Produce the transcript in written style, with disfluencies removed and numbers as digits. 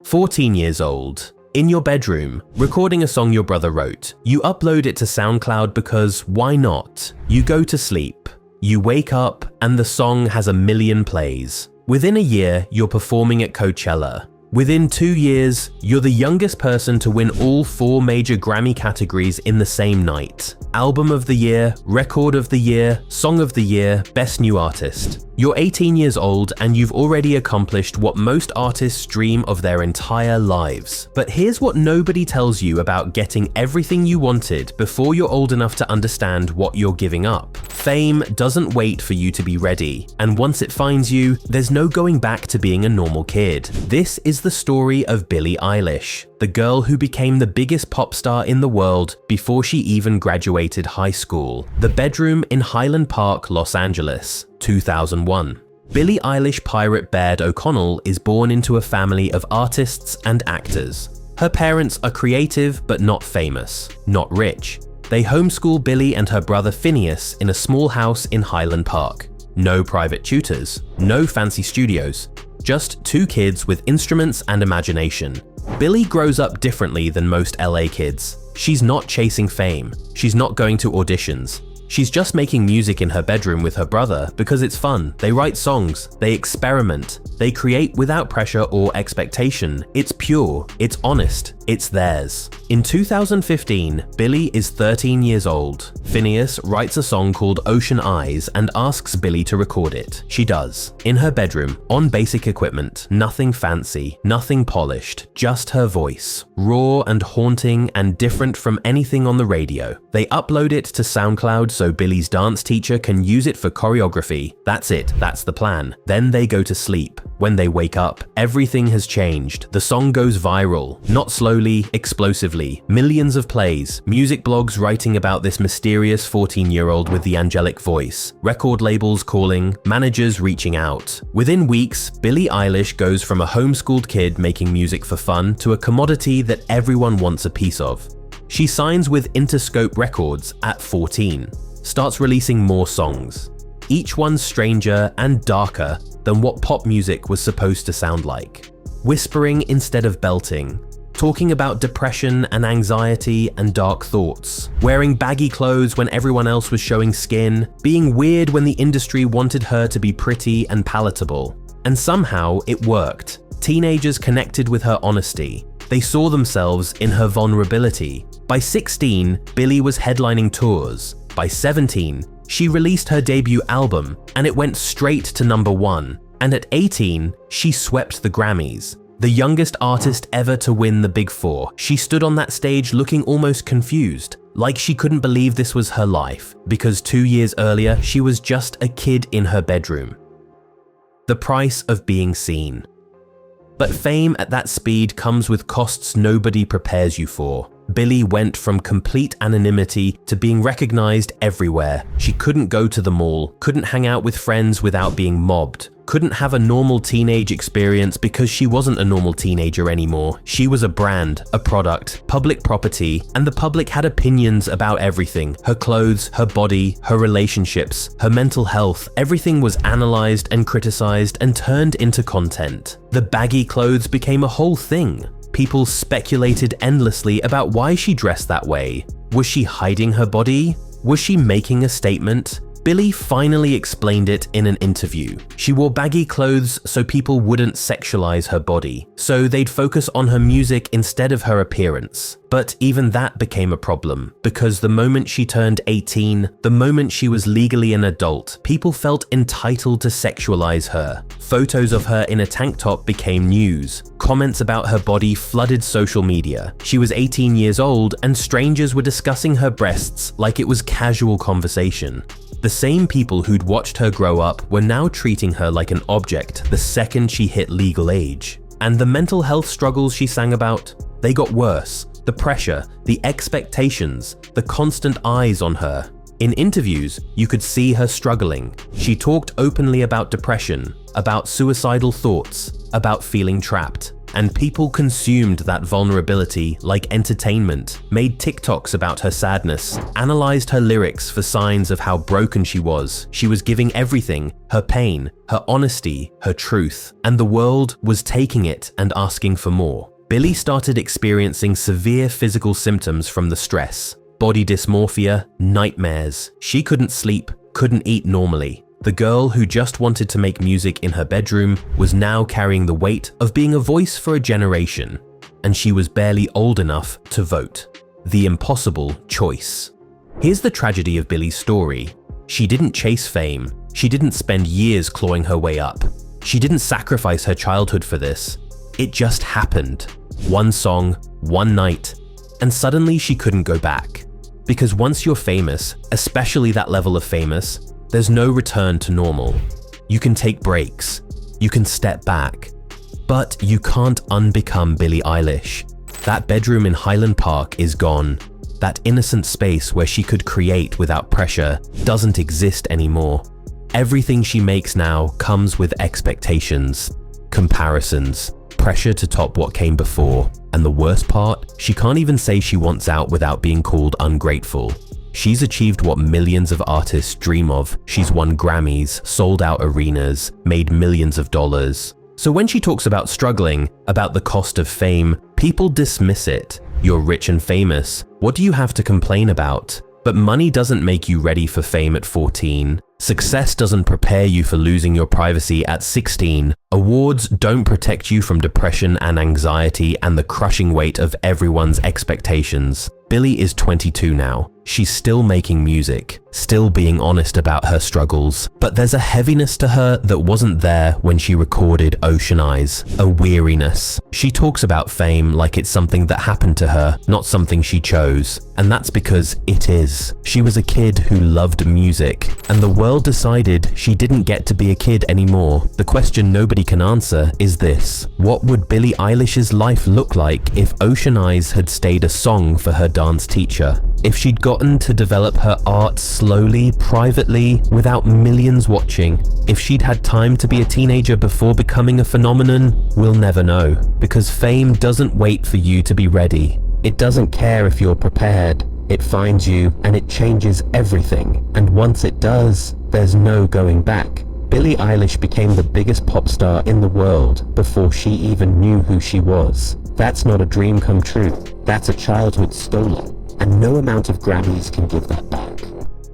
14 years old. In your bedroom, recording a song your brother wrote. You upload it to SoundCloud because why not? You go to sleep. You wake up and the song has 1 million plays. Within a year, you're performing at Coachella. Within 2 years, you're the youngest person to win all 4 major Grammy categories in the same night. Album of the Year, Record of the Year, Song of the Year, Best New Artist. You're 18 years old and you've already accomplished what most artists dream of their entire lives. But here's what nobody tells you about getting everything you wanted before you're old enough to understand what you're giving up. Fame doesn't wait for you to be ready, and once it finds you, there's no going back to being a normal kid. This is the story of Billie Eilish, the girl who became the biggest pop star in the world before she even graduated high school. The bedroom in Highland Park, Los Angeles, 2001. Billie Eilish pirate Baird O'Connell is born into a family of artists and actors. Her parents are creative but not famous, not rich. They homeschool Billie and her brother Phineas in a small house in Highland Park. No private tutors, no fancy studios, just 2 kids with instruments and imagination. Billie grows up differently than most LA kids. She's not chasing fame. She's not going to auditions. She's just making music in her bedroom with her brother because it's fun. They write songs, they experiment, they create without pressure or expectation. It's pure, it's honest, it's theirs. In 2015, Billie is 13 years old. Phineas writes a song called Ocean Eyes and asks Billie to record it. She does. In her bedroom, on basic equipment, nothing fancy, nothing polished, just her voice. Raw and haunting and different from anything on the radio. They upload it to SoundCloud so Billie's dance teacher can use it for choreography. That's it, that's the plan. Then they go to sleep. When they wake up, everything has changed. The song goes viral, not slowly, explosively. Millions of plays, music blogs writing about this mysterious 14-year-old with the angelic voice, record labels calling, managers reaching out. Within weeks, Billie Eilish goes from a homeschooled kid making music for fun to a commodity that everyone wants a piece of. She signs with Interscope Records at 14, starts releasing more songs, each one stranger and darker than what pop music was supposed to sound like. Whispering instead of belting, talking about depression and anxiety and dark thoughts, wearing baggy clothes when everyone else was showing skin, being weird when the industry wanted her to be pretty and palatable. And somehow it worked. Teenagers connected with her honesty. They saw themselves in her vulnerability. By 16, Billie was headlining tours. By 17, she released her debut album and it went straight to #1. And at 18, she swept the Grammys. The youngest artist ever to win the Big Four. She stood on that stage looking almost confused, like she couldn't believe this was her life, because 2 years earlier, she was just a kid in her bedroom. The price of being seen. But fame at that speed comes with costs nobody prepares you for. Billie went from complete anonymity to being recognized everywhere. She couldn't go to the mall, couldn't hang out with friends without being mobbed, couldn't have a normal teenage experience because she wasn't a normal teenager anymore. She was a brand, a product, public property, and the public had opinions about everything. Her clothes, her body, her relationships, her mental health, everything was analyzed and criticized and turned into content. The baggy clothes became a whole thing. People speculated endlessly about why she dressed that way. Was she hiding her body? Was she making a statement? Billie finally explained it in an interview. She wore baggy clothes so people wouldn't sexualize her body, so they'd focus on her music instead of her appearance. But even that became a problem, because the moment she turned 18, the moment she was legally an adult, people felt entitled to sexualize her. Photos of her in a tank top became news. Comments about her body flooded social media. She was 18 years old and strangers were discussing her breasts like it was casual conversation. The same people who'd watched her grow up were now treating her like an object the second she hit legal age. And the mental health struggles she sang about, they got worse. The pressure, the expectations, the constant eyes on her. In interviews, you could see her struggling. She talked openly about depression, about suicidal thoughts, about feeling trapped. and people consumed that vulnerability like entertainment, made TikToks about her sadness, analyzed her lyrics for signs of how broken she was. She was giving everything, her pain, her honesty, her truth, and the world was taking it and asking for more. Billie started experiencing severe physical symptoms from the stress. Body dysmorphia, nightmares. She couldn't sleep, couldn't eat normally. The girl who just wanted to make music in her bedroom was now carrying the weight of being a voice for a generation, and she was barely old enough to vote. The impossible choice. Here's the tragedy of Billie's story. She didn't chase fame. She didn't spend years clawing her way up. She didn't sacrifice her childhood for this. It just happened. One song, one night, and suddenly she couldn't go back. Because once you're famous, especially that level of famous, there's no return to normal. You can take breaks, you can step back, but you can't unbecome Billie Eilish. That bedroom in Highland Park is gone. That innocent space where she could create without pressure doesn't exist anymore. Everything she makes now comes with expectations, comparisons, pressure to top what came before. And the worst part, she can't even say she wants out without being called ungrateful. She's achieved what millions of artists dream of. She's won Grammys, sold out arenas, made millions of dollars. So when she talks about struggling, about the cost of fame, people dismiss it. You're rich and famous. What do you have to complain about? But money doesn't make you ready for fame at 14. Success doesn't prepare you for losing your privacy at 16. Awards don't protect you from depression and anxiety and the crushing weight of everyone's expectations. Billie is 22 now. She's still making music, still being honest about her struggles, but there's a heaviness to her that wasn't there when she recorded Ocean Eyes, a weariness. She talks about fame like it's something that happened to her, not something she chose, and that's because it is. She was a kid who loved music, and the world decided she didn't get to be a kid anymore. The question nobody can answer is this: what would Billie Eilish's life look like if Ocean Eyes had stayed a song for her dance teacher? If she'd gotten to develop her art slowly, privately, without millions watching? If she'd had time to be a teenager before becoming a phenomenon? We'll never know, because fame doesn't wait for you to be ready. It doesn't care if you're prepared. It finds you and it changes everything. And once it does, there's no going back. Billie Eilish became the biggest pop star in the world before she even knew who she was. That's not a dream come true. That's a childhood stolen. And no amount of Grammys can give that back.